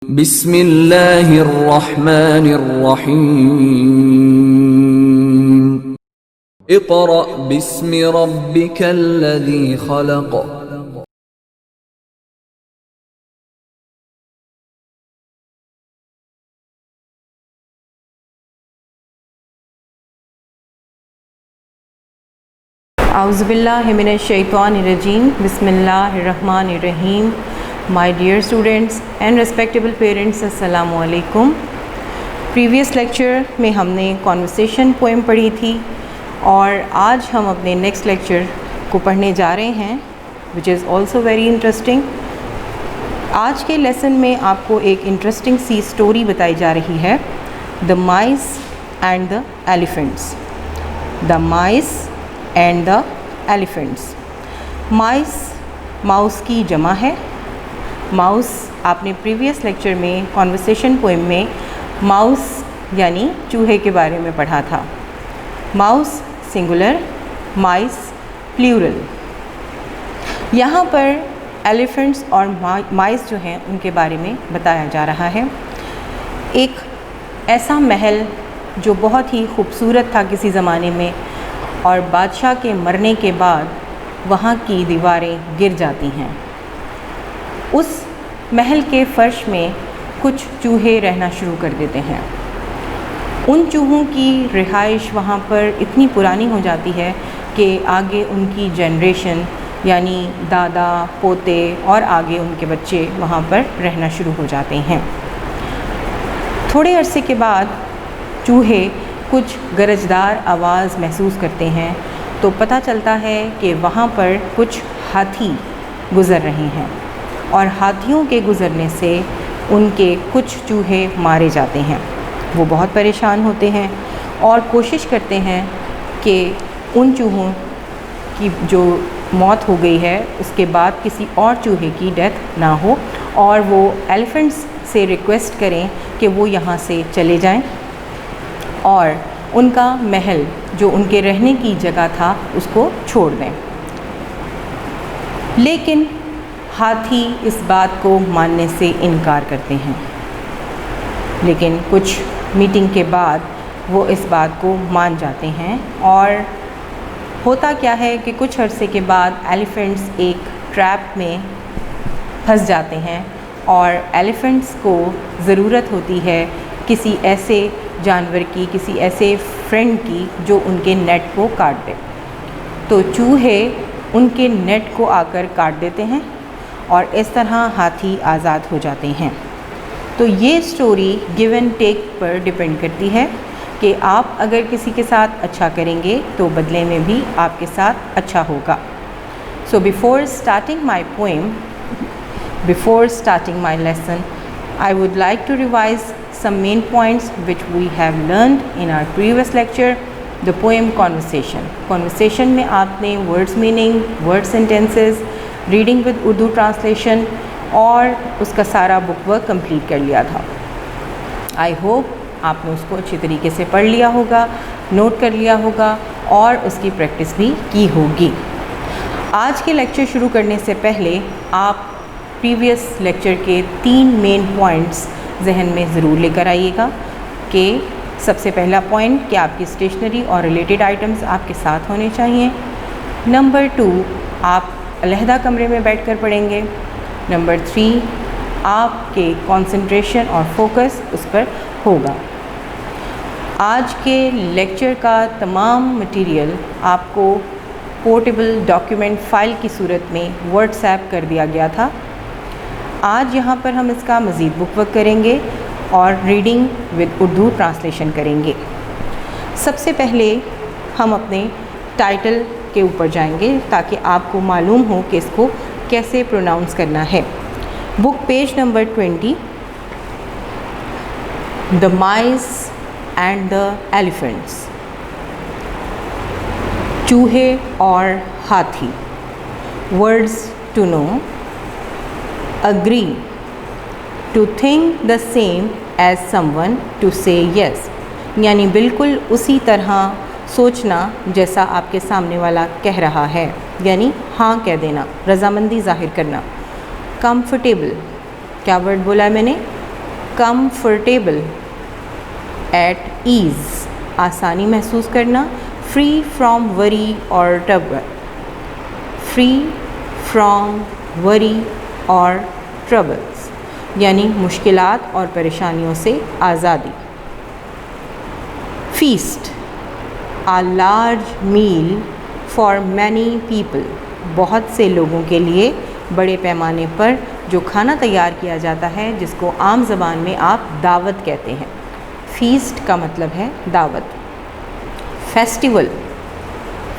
बिस्मिल्लाहिर्रहमानिर्रहीम। Iqra बिस्मि रब्बिकल्लज़ी खलक़। Auzubillahi minash shaitanir rajim. Bismillahir rahmanir rahim. My dear students and respectable parents, assalamu alaikum. Previous lecture में हमने conversation poem पढ़ी थी और आज हम अपने नेक्स्ट लेक्चर को पढ़ने जा रहे हैं, which is also very interesting. आज के लेसन में आपको एक इंटरेस्टिंग सी स्टोरी बताई जा रही है, the mice and the elephants. The mice and the elephants. Mice mouse की जमा है। माउस आपने प्रीवियस लेक्चर में कॉन्वर्सेशन पोएम में माउस यानी चूहे के बारे में पढ़ा था। माउस सिंगुलर, माइस प्लूरल। यहाँ पर एलिफेंट्स और माइस जो हैं उनके बारे में बताया जा रहा है। एक ऐसा महल जो बहुत ही खूबसूरत था किसी ज़माने में, और बादशाह के मरने के बाद वहाँ की दीवारें गिर जाती हैं। उस महल के फर्श में कुछ चूहे रहना शुरू कर देते हैं। उन चूहों की रिहाइश वहाँ पर इतनी पुरानी हो जाती है कि आगे उनकी जनरेशन यानी दादा पोते और आगे उनके बच्चे वहाँ पर रहना शुरू हो जाते हैं। थोड़े अरसे के बाद चूहे कुछ गरजदार आवाज़ महसूस करते हैं तो पता चलता है कि वहाँ पर कुछ हाथी गुज़र रहे हैं और हाथियों के गुज़रने से उनके कुछ चूहे मारे जाते हैं। वो बहुत परेशान होते हैं और कोशिश करते हैं कि उन चूहों की जो मौत हो गई है उसके बाद किसी और चूहे की डेथ ना हो, और वो एलिफेंट्स से रिक्वेस्ट करें कि वो यहाँ से चले जाएं और उनका महल जो उनके रहने की जगह था उसको छोड़ दें। लेकिन हाथी इस बात को मानने से इनकार करते हैं। लेकिन कुछ मीटिंग के बाद वो इस बात को मान जाते हैं, और होता क्या है कि कुछ अरसे के बाद एलिफेंट्स एक ट्रैप में फंस जाते हैं और एलिफेंट्स को ज़रूरत होती है किसी ऐसे जानवर की, किसी ऐसे फ्रेंड की जो उनके नेट को काट दे। तो चूहे उनके नेट को आकर काट देते हैं और इस तरह हाथी आज़ाद हो जाते हैं। तो ये स्टोरी गिव एंड टेक पर डिपेंड करती है कि आप अगर किसी के साथ अच्छा करेंगे तो बदले में भी आपके साथ अच्छा होगा। So before starting my poem, before starting my lesson, I would like to revise some main points which we have learned in our previous lecture, the poem conversation. Conversation में आपने words meaning, word sentences, reading with Urdu translation और उसका सारा book work complete कर लिया था। I hope आपने उसको अच्छी तरीके से पढ़ लिया होगा, नोट कर लिया होगा और उसकी प्रैक्टिस भी की होगी। आज के लेक्चर शुरू करने से पहले आप प्रीवियस लेक्चर के 3 मेन पॉइंट्स जहन में ज़रूर लेकर आइएगा कि सबसे पहला पॉइंट कि आपकी स्टेशनरी और रिलेटेड आइटम्स आपके साथ होने चाहिए। नंबर 2, आप अलहदा कमरे में बैठकर पढ़ेंगे। नंबर 3, आपके कंसंट्रेशन और फोकस उस पर होगा। आज के लेक्चर का तमाम मटेरियल आपको पोर्टेबल डॉक्यूमेंट फ़ाइल की सूरत में व्हाट्सएप कर दिया गया था। आज यहाँ पर हम इसका मज़ीद बुक वर्क करेंगे और रीडिंग विद उर्दू ट्रांसलेशन करेंगे। सबसे पहले हम अपने टाइटल के ऊपर जाएंगे ताकि आपको मालूम हो कि इसको कैसे प्रोनाउंस करना है। Book page number 20, the mice and the elephants. चूहे और हाथी। Words to know: agree, to think the same as someone, to say yes, यानी बिल्कुल उसी तरह सोचना जैसा आपके सामने वाला कह रहा है, यानी हाँ कह देना, रज़ामंदी ज़ाहिर करना। कंफर्टेबल, क्या वर्ड बोला है मैंने? कंफर्टेबल, एट ईज़ आसानी महसूस करना, फ्री फ्रॉम वरी और ट्रबल, फ्री फ्रॉम वरी और ट्रबल्स यानी मुश्किलात और परेशानियों से आज़ादी। Feast, a large meal for many people, बहुत से लोगों के लिए बड़े पैमाने पर जो खाना तैयार किया जाता है, जिसको आम ज़बान में आप दावत कहते हैं। फीस्ट का मतलब है दावत। फेस्टिवल,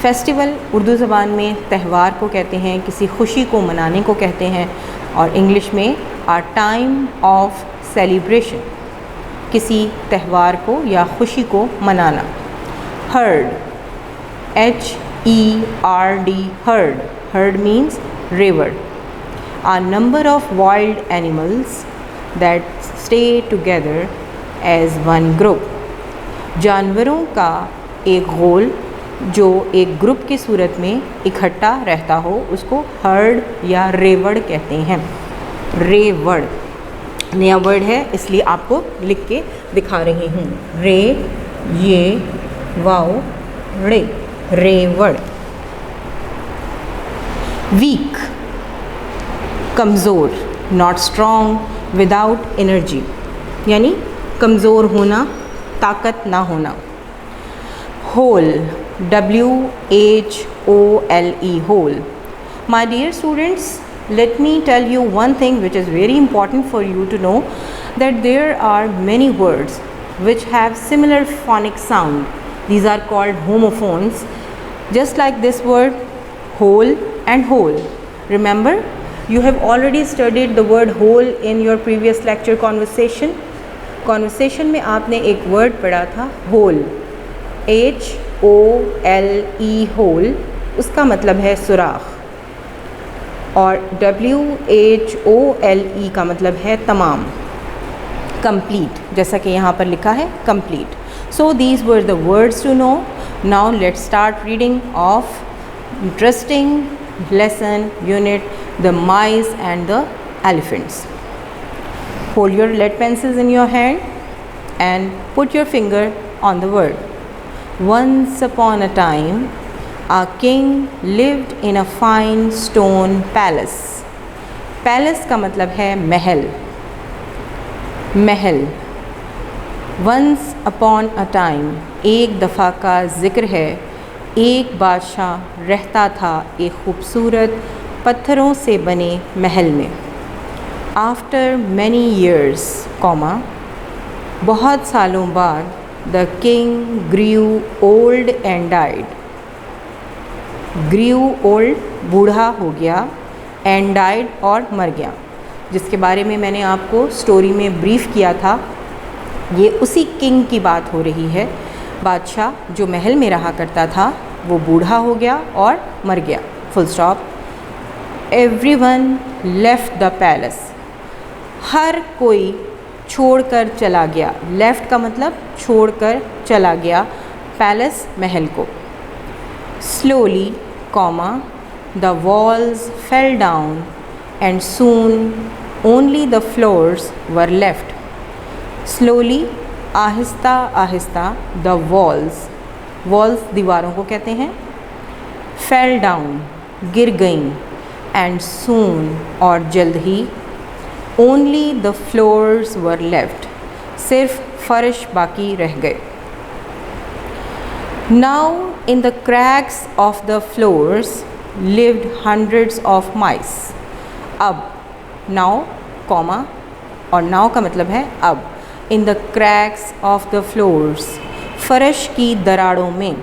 फेस्टिवल उर्दू ज़बान में त्यौहार को कहते हैं, किसी खुशी को मनाने को कहते हैं, और इंग्लिश में आ टाइम ऑफ सेलिब्रेशन, किसी त्यौहार को या खुशी को मनाना। Herd, HERD, herd, herd means रिवर, a number of wild animals that stay together as one group, जानवरों का एक गोल जो एक ग्रुप की सूरत में इकट्ठा रहता हो, उसको हर्ड या रेवड़ कहते हैं। रेवड़ नया वर्ड है, इसलिए आपको लिख के दिखा रही हूँ। रे ये वाओ रे, रेवड़। वीक, कमज़ोर, नॉट स्ट्रॉन्ग, विदाउट एनर्जी, यानी कमज़ोर होना, ताकत ना होना। Hole, WHOLE, whole. My dear students, let me tell you one thing which is very important for you to know, that there are many words which have similar phonic sound. These are called homophones, just like this word whole and whole. Remember, you have already studied the word whole in your previous lecture conversation. Conversation में आपने एक word पढ़ा था whole, HOLE, whole, उसका मतलब है सुराख, और WHOLE का मतलब है तमाम, कंप्लीट, जैसा कि यहाँ पर लिखा है complete. So these were the words to know. Now let's start reading of interesting lesson unit, the mice and the elephants. Hold your lead pencils in your hand and put your finger on the word. Once upon a time, a king lived in a fine stone palace. Palace का मतलब है महल, महल। Once upon a time, एक दफ़ा का ज़िक्र है, एक बादशाह रहता था एक खूबसूरत पत्थरों से बने महल में। After many years, बहुत सालों बाद, the king grew old and died. Grew old, बूढ़ा हो गया, and died, और मर गया, जिसके बारे में मैंने आपको स्टोरी में ब्रीफ किया था। ये उसी किंग की बात हो रही है। बादशाह जो महल में रहा करता था वो बूढ़ा हो गया और मर गया, full stop. Everyone left the palace. हर कोई छोड़कर चला गया। लेफ्ट का मतलब छोड़कर चला गया, पैलेस महल को। Slowly, the walls fell down and soon only the floors were left. Slowly, Aahista Aahista, the walls दीवारों को कहते हैं, fell down, गिर गईं, and soon, और जल्द ही, only the floors were left, सिर्फ फर्श बाकी रह गए। Now in the cracks of the floors lived hundreds of mice. अब, now, और now का मतलब है अब। In the cracks of the floors, फर्श की दरारों में,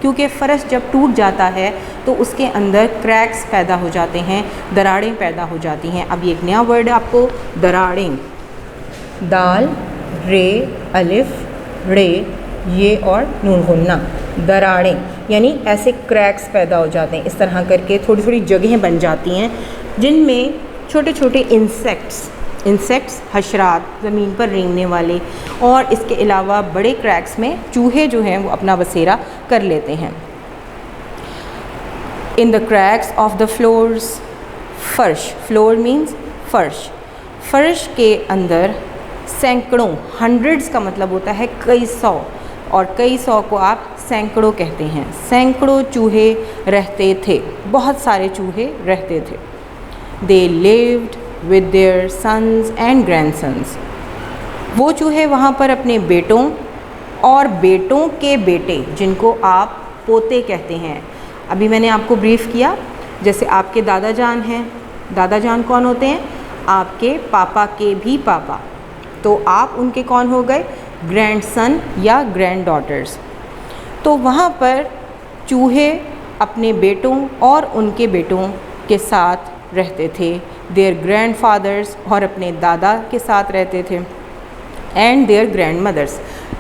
क्योंकि फ़र्श जब टूट जाता है तो उसके अंदर क्रैक्स पैदा हो जाते हैं, दरारें पैदा हो जाती हैं। अब ये एक नया वर्ड है आपको, दरारें, दाल, रे, अलिफ, रे, ये और नून गुन्ना, दरारें, यानी ऐसे क्रैक्स पैदा हो जाते हैं। इस तरह करके थोड़ी थोड़ी जगहें बन जाती हैं जिनमें छोटे छोटे इंसेक्ट्स, हशरात, ज़मीन पर रेंगने वाले, और इसके अलावा बड़े क्रैक्स में चूहे जो हैं वो अपना बसेरा कर लेते हैं। In the cracks of the floors, फर्श, फ्लोर मीन्स फर्श, फर्श के अंदर सैकड़ों, हंड्रेड्स का मतलब होता है कई सौ, और कई सौ को आप सैकड़ों कहते हैं। सैकड़ों चूहे रहते थे, बहुत सारे चूहे रहते थे। They lived with their sons and grandsons. वो चूहे वहाँ पर अपने बेटों और बेटों के बेटे, जिनको आप पोते कहते हैं। अभी मैंने आपको ब्रीफ किया, जैसे आपके दादा जान हैं, दादा जान कौन होते हैं? आपके पापा के भी पापा, तो आप उनके कौन हो गए? ग्रैंडसन या ग्रैंड डॉटर्स। तो वहाँ पर चूहे अपने बेटों और उनके बेटों के साथ रहते थे। देयर ग्रैंड फादर्स, और अपने दादा के साथ रहते थे। And their grandmothers.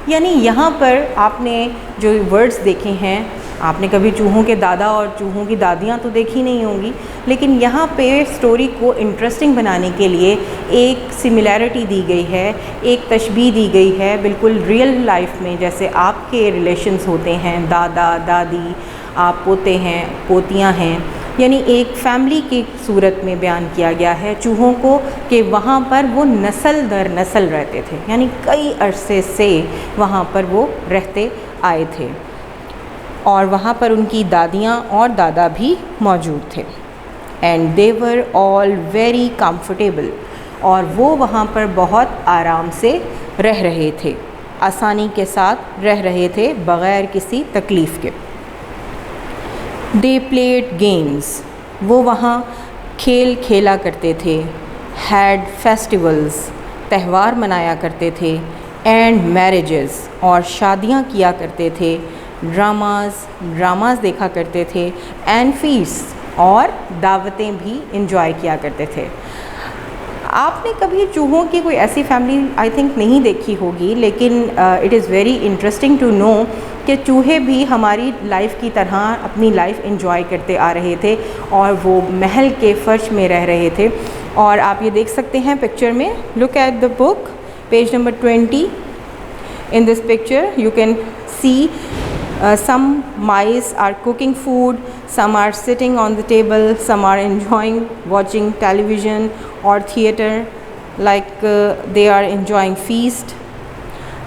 यानी यहाँ पर आपने जो वर्ड्स देखे हैं, आपने कभी चूहों के दादा और चूहों की दादियाँ तो देखी नहीं होंगी, लेकिन यहाँ पे स्टोरी को इंटरेस्टिंग बनाने के लिए एक सिमिलैरिटी दी गई है, एक तशबीह दी गई है बिल्कुल रियल लाइफ में। जैसे आपके रिलेशंस होते हैं, दादा दादी, आप पोते हैं, पोतियाँ हैं, यानी एक फैमिली की सूरत में बयान किया गया है चूहों को कि वहाँ पर वो नस्ल दर नस्ल रहते थे, यानी कई अरसे से वहाँ पर वो रहते आए थे, और वहाँ पर उनकी दादियाँ और दादा भी मौजूद थे। And they were all very comfortable, और वो वहाँ पर बहुत आराम से रह रहे थे, आसानी के साथ रह रहे थे, बग़ैर किसी तकलीफ़ के। दे प्लेड गेम्स, वो वहाँ खेल खेला करते थे। हैड फेस्टिवल्स, त्यौहार मनाया करते थे। एंड मैरिजेस, और शादियाँ किया करते थे। ड्रामास देखा करते थे। एंड फीस्ट, और दावतें भी इंजॉय किया करते थे। आपने कभी चूहों की कोई ऐसी फैमिली आई थिंक नहीं देखी होगी, लेकिन it is very interesting to know कि चूहे भी हमारी लाइफ की तरह अपनी लाइफ एंजॉय करते आ रहे थे, और वो महल के फर्श में रह रहे थे। और आप ये देख सकते हैं पिक्चर में, look at the book, page number 20। In this picture you can C some mice are cooking food, some are sitting on the table, some are enjoying watching television or theater, like they are enjoying feast.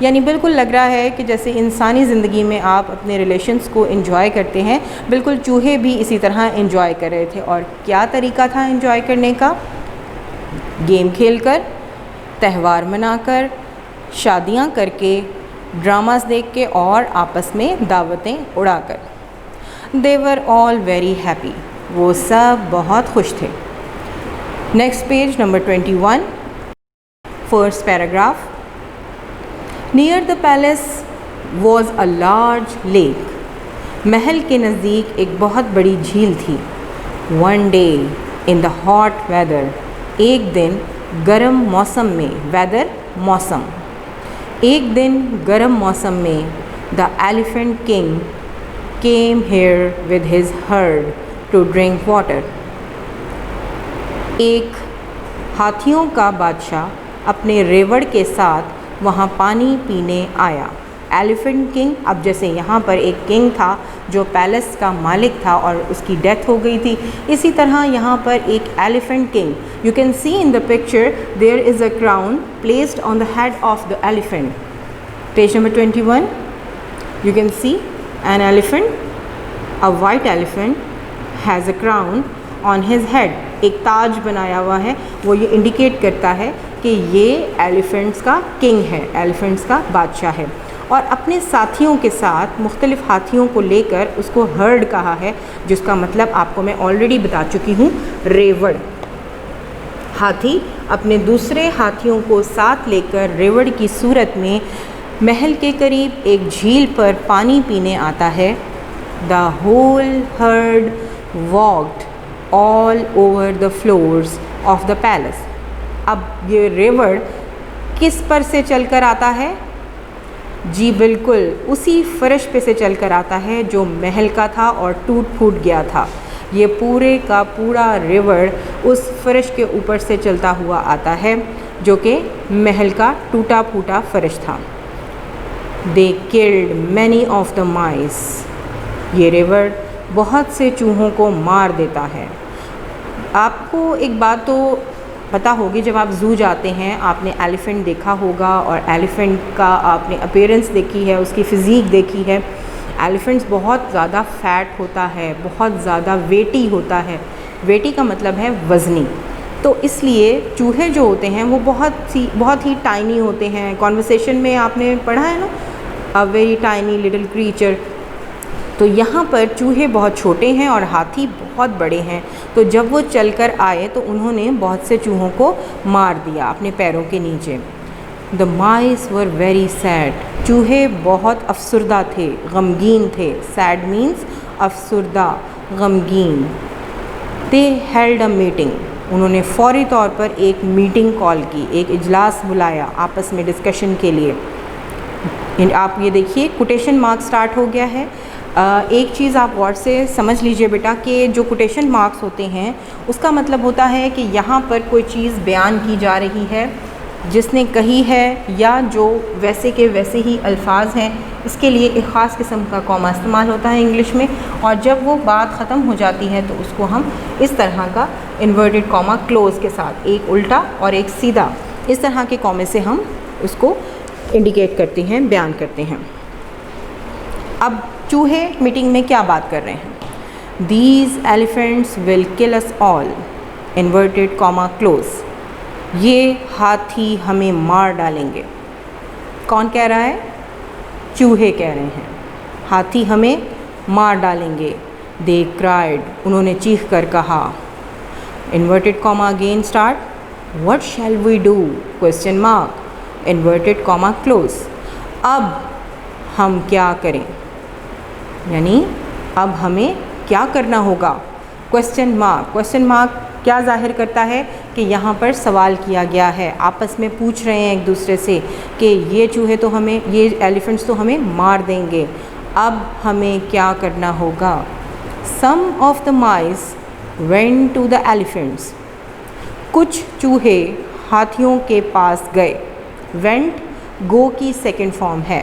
यानी बिल्कुल लग रहा है कि जैसे इंसानी ज़िंदगी में आप अपने रिलेशंस को एंजॉय करते हैं, बिल्कुल चूहे भी इसी तरह एंजॉय कर रहे थे। और क्या तरीका था एंजॉय करने का? गेम खेलकर, त्यौहार मनाकर, शादियाँ करके, ड्रामास देख के, और आपस में दावतें उड़ाकर। They were all very happy, वो सब बहुत खुश थे। Next page number 21, first paragraph. Near the palace was a large lake, महल के नज़दीक एक बहुत बड़ी झील थी। One day in the hot weather, एक दिन गर्म मौसम में, वेदर मौसम, एक दिन गर्म मौसम में, the elephant king came here with his herd to drink water. एक हाथियों का बादशाह अपने रेवड़ के साथ वहाँ पानी पीने आया। एलिफेंट किंग, अब जैसे यहाँ पर एक किंग था जो पैलेस का मालिक था और उसकी डेथ हो गई थी, इसी तरह यहाँ पर एक elephant king, you can see in the picture there is a crown placed on the head of the elephant. Page number 21, you can see an elephant, a white elephant has a crown on his head, एक ताज बनाया हुआ है। वो ये indicate करता है कि ये एलिफेंट्स का किंग है, एलिफेंट्स का बादशाह है। और अपने साथियों के साथ मुख्तलिफ़ हाथियों को लेकर उसको हर्ड कहा है, जिसका मतलब आपको मैं ऑलरेडी बता चुकी हूँ, रेवड़। हाथी अपने दूसरे हाथियों को साथ लेकर रेवड़ की सूरत में महल के करीब एक झील पर पानी पीने आता है। The whole herd walked all over the floors of the palace. अब ये रेवड़ किस पर से चलकर आता है? जी बिल्कुल, उसी फर्श पे से चलकर आता है जो महल का था और टूट फूट गया था। ये पूरे का पूरा रेवड़ उस फर्श के ऊपर से चलता हुआ आता है जो कि महल का टूटा फूटा फर्श था। They killed many of the माइस, ये रेवड़ बहुत से चूहों को मार देता है। आपको एक बात तो पता होगी, जब आप ज़ू जाते हैं आपने एलिफ़ेंट देखा होगा और एलिफ़ेंट का आपने अपीयरेंस देखी है, उसकी फ़िज़ीक देखी है। एलिफ़ेंट्स बहुत ज़्यादा फ़ैट होता है, बहुत ज़्यादा वेटी होता है। वेटी का मतलब है वज़नी। तो इसलिए चूहे जो होते हैं वो बहुत ही टाइनी होते हैं। कॉन्वर्सेशन में आपने पढ़ा है ना, a very tiny little creature. तो यहाँ पर चूहे बहुत छोटे हैं और हाथी बहुत बड़े हैं। तो जब वो चलकर आए तो उन्होंने बहुत से चूहों को मार दिया अपने पैरों के नीचे। The mice were very sad, चूहे बहुत अफसुर्दा थे, गमगीन थे। सैड मीन्स अफसुर्दा, गमगीन। दे हेल्ड अ मीटिंग, उन्होंने फ़ौरी तौर पर एक मीटिंग कॉल की, एक इजलास बुलाया आपस में डिस्कशन के लिए। आप ये देखिए कोटेशन मार्क स्टार्ट हो गया है। एक चीज़ आप गौर से समझ लीजिए बेटा कि जो कोटेशन मार्क्स होते हैं उसका मतलब होता है कि यहाँ पर कोई चीज़ बयान की जा रही है जिसने कही है, या जो वैसे के वैसे ही अल्फाज हैं। इसके लिए एक ख़ास किस्म का कॉमा इस्तेमाल होता है इंग्लिश में, और जब वो बात ख़त्म हो जाती है तो उसको हम इस तरह का इन्वर्टेड कॉमा क्लोज़ के साथ, एक उल्टा और एक सीधा, इस तरह के कॉमे से हम उसको इंडिकेट करते हैं, बयान करते हैं। अब चूहे मीटिंग में क्या बात कर रहे हैं? These elephants will kill us all, inverted comma close. ये हाथी हमें मार डालेंगे। कौन कह रहा है? चूहे कह रहे हैं, हाथी हमें मार डालेंगे। दे क्राइड, उन्होंने चीख कर कहा। Inverted comma again start, what shall we do? Question mark, inverted comma close. अब हम क्या करें, यानी अब हमें क्या करना होगा? Question mark. क्वेश्चन मार्क क्या जाहिर करता है कि यहाँ पर सवाल किया गया है, आपस में पूछ रहे हैं एक दूसरे से कि ये चूहे तो हमें, ये एलिफेंट्स तो हमें मार देंगे, अब हमें क्या करना होगा? Some of the mice went to the elephants, कुछ चूहे हाथियों के पास गए। वेंट गो की सेकेंड फॉर्म है।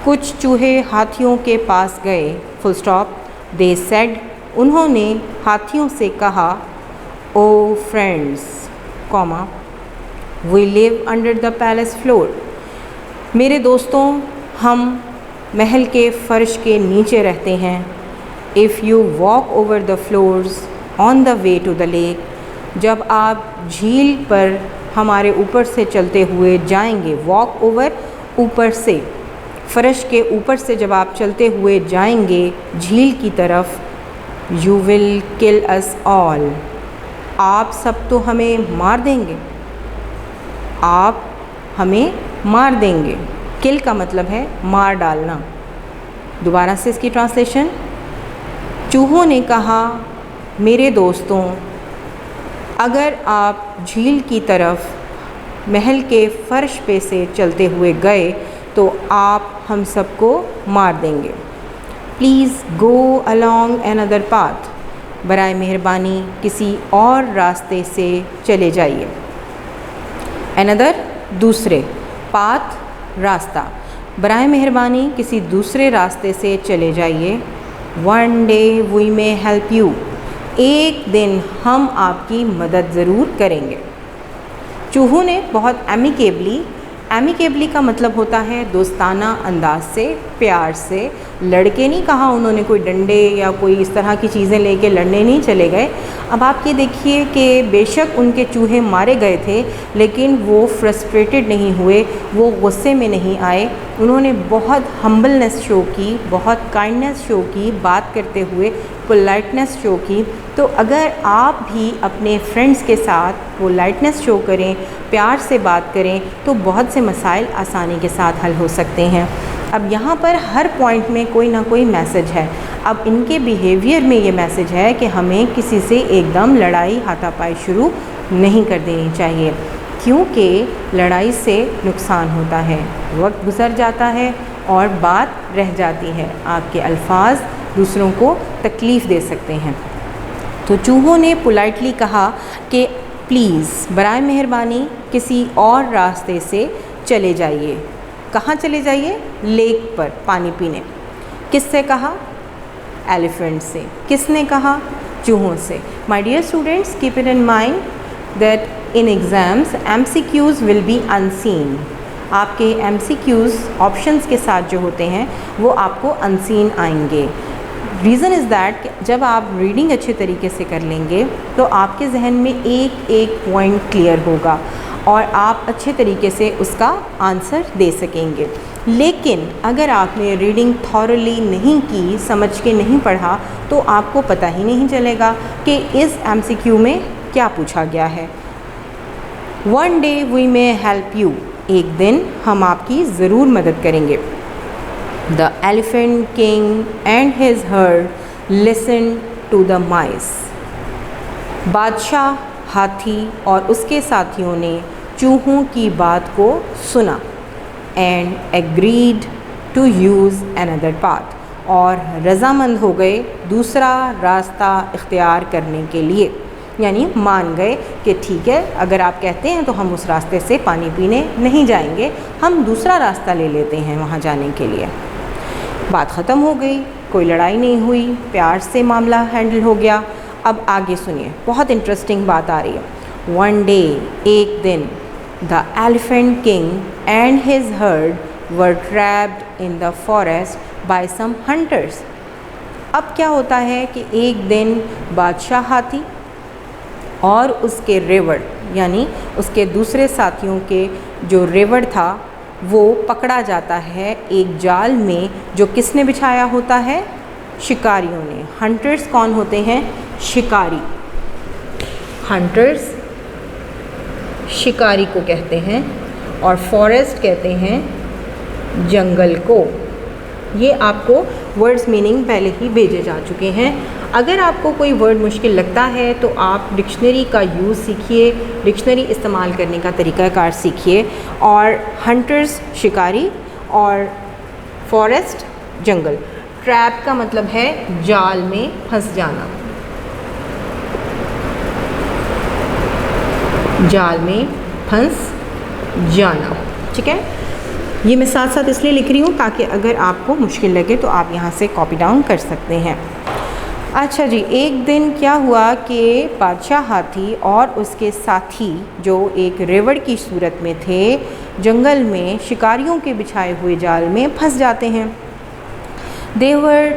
कुछ चूहे हाथियों के पास गए, फुल स्टॉप। दे सेड, उन्होंने हाथियों से कहा, O friends, comma, we live under the palace floor, मेरे दोस्तों, हम महल के फ़र्श के नीचे रहते हैं। If you walk over the floors on the way to the lake, जब आप झील पर हमारे ऊपर से चलते हुए जाएंगे, वॉक ओवर ऊपर से, फ़र्श के ऊपर से जब आप चलते हुए जाएंगे झील की तरफ, you will kill us all, आप सब तो हमें मार देंगे, आप हमें मार देंगे। किल का मतलब है मार डालना। दोबारा से इसकी ट्रांसलेशन, चूहों ने कहा, मेरे दोस्तों, अगर आप झील की तरफ महल के फ़र्श पे से चलते हुए गए तो आप हम सबको मार देंगे। Please go along another path, बराए मेहरबानी किसी और रास्ते से चले जाइए। अनदर दूसरे, पाथ रास्ता, बराए मेहरबानी किसी दूसरे रास्ते से चले जाइए। One day we may help you, एक दिन हम आपकी मदद ज़रूर करेंगे। चूहों ने बहुत एमिकेबली का मतलब होता है दोस्ताना अंदाज से, प्यार से। लड़के नहीं कहा उन्होंने, कोई डंडे या कोई इस तरह की चीज़ें लेके लड़ने नहीं चले गए। अब आप ये देखिए कि बेशक उनके चूहे मारे गए थे लेकिन वो फ्रस्ट्रेटेड नहीं हुए, वो गुस्से में नहीं आए। उन्होंने बहुत हम्बलनेस शो की, बहुत काइंडनेस शो की, बात करते हुए पोलाइटनेस शो की। तो अगर आप भी अपने फ्रेंड्स के साथ पोलाइटनेस शो करें, प्यार से बात करें, तो बहुत से मसाइल आसानी के साथ हल हो सकते हैं। अब यहाँ पर हर पॉइंट में कोई ना कोई मैसेज है। अब इनके बिहेवियर में ये मैसेज है कि हमें किसी से एकदम लड़ाई हाथापाई शुरू नहीं कर देनी चाहिए, क्योंकि लड़ाई से नुकसान होता है, वक्त गुजर जाता है और बात रह जाती है, आपके अल्फाज दूसरों को तकलीफ़ दे सकते हैं। तो चूहों ने पोलाइटली कहा कि प्लीज़ बराए मेहरबानी किसी और रास्ते से चले जाइए। कहाँ चले जाइए? लेक पर पानी पीने। किससे कहा? एलिफेंट से। किसने कहा? चूहों से। My dear students, keep it in mind that in exams MCQs will be unseen. आपके MCQs ऑप्शंस के साथ जो होते हैं वो आपको अनसीन आएंगे. रीज़न इज़ दैट जब आप रीडिंग अच्छे तरीके से कर लेंगे तो आपके जहन में एक एक पॉइंट क्लियर होगा और आप अच्छे तरीके से उसका आंसर दे सकेंगे. लेकिन अगर आपने रीडिंग थॉरली नहीं की, समझ के नहीं पढ़ा, तो आपको पता ही नहीं चलेगा कि इस MCQ में क्या पूछा गया है. One day we may help you, एक दिन हम आपकी ज़रूर मदद करेंगे. The elephant king and his herd listen to the mice. बादशाह, हाथी और उसके साथियों ने चूहों की बात को सुना. And agreed to use another path, और रज़ामंद हो गए दूसरा रास्ता इख्तियार करने के लिए. यानी मान गए कि ठीक है, अगर आप कहते हैं तो हम उस रास्ते से पानी पीने नहीं जाएंगे, हम दूसरा रास्ता ले लेते हैं वहाँ जाने के लिए. बात ख़त्म हो गई, कोई लड़ाई नहीं हुई, प्यार से मामला हैंडल हो गया. अब आगे सुनिए, बहुत इंटरेस्टिंग बात आ रही है. वन डे, एक दिन, the elephant king and his herd were trapped in the forest by some hunters. अब क्या होता है कि एक दिन बादशाह हाथी और उसके रेवड़ यानी उसके दूसरे साथियों के जो रेवड़ था वो पकड़ा जाता है एक जाल में जो किसने बिछाया होता है? शिकारियों ने. हंटर्स कौन होते हैं? शिकारी. हंटर्स शिकारी को कहते हैं और फॉरेस्ट कहते हैं जंगल को. ये आपको वर्ड्स मीनिंग पहले ही भेजे जा चुके हैं. अगर आपको कोई वर्ड मुश्किल लगता है तो आप डिक्शनरी का यूज़ सीखिए, डिक्शनरी इस्तेमाल करने का तरीक़ाकार सीखिए. और हंटर्स शिकारी और फॉरेस्ट जंगल. ट्रैप का मतलब है जाल में फंस जाना, जाल में फंस जाना. ठीक है, ये मैं साथ साथ इसलिए लिख रही हूँ ताकि अगर आपको मुश्किल लगे तो आप यहाँ से कॉपी डाउन कर सकते हैं. अच्छा जी, एक दिन क्या हुआ कि बादशाह हाथी और उसके साथी जो एक रेवड़ की सूरत में थे जंगल में शिकारियों के बिछाए हुए जाल में फंस जाते हैं. दे वर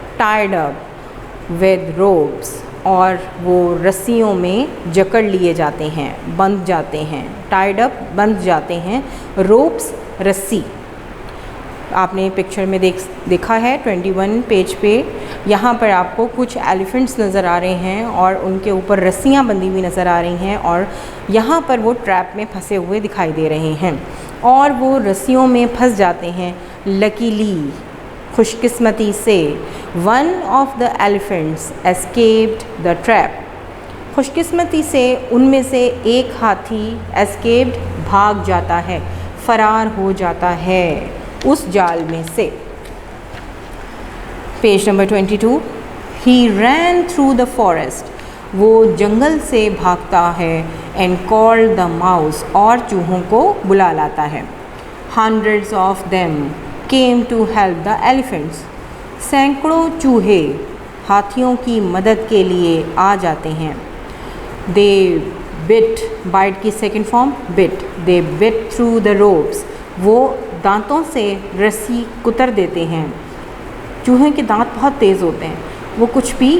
टायर्ड अप विद रोप्स, और वो रस्सियों में जकड़ लिए जाते हैं, बंध जाते हैं. टाइड अप बंध जाते हैं, रोप्स रस्सी. आपने पिक्चर में देखा है 21 पेज पे. यहाँ पर आपको कुछ एलिफेंट्स नज़र आ रहे हैं और उनके ऊपर रस्सियाँ बंधी हुई नज़र आ रही हैं और यहाँ पर वो ट्रैप में फंसे हुए दिखाई दे रहे हैं और वो रस्सियों में फंस जाते हैं. लकीली, खुशकिस्मती से, one of the elephants escaped the trap. खुशकिस्मती से उनमें से एक हाथी एस्केप्ड भाग जाता है, फरार हो जाता है उस जाल में से. Page number 22. He ran through the forest, वो जंगल से भागता है. एंड कॉल्ड द माउस, और चूहों को बुला लाता है. Hundreds of them came to help the elephants, सैकड़ों चूहे हाथियों की मदद के लिए आ जाते हैं. दे बिट, बाइट की second form bit. They bit through the ropes, वो दांतों से रस्सी कुतर देते हैं. चूहे के दांत बहुत तेज़ होते हैं, वो कुछ भी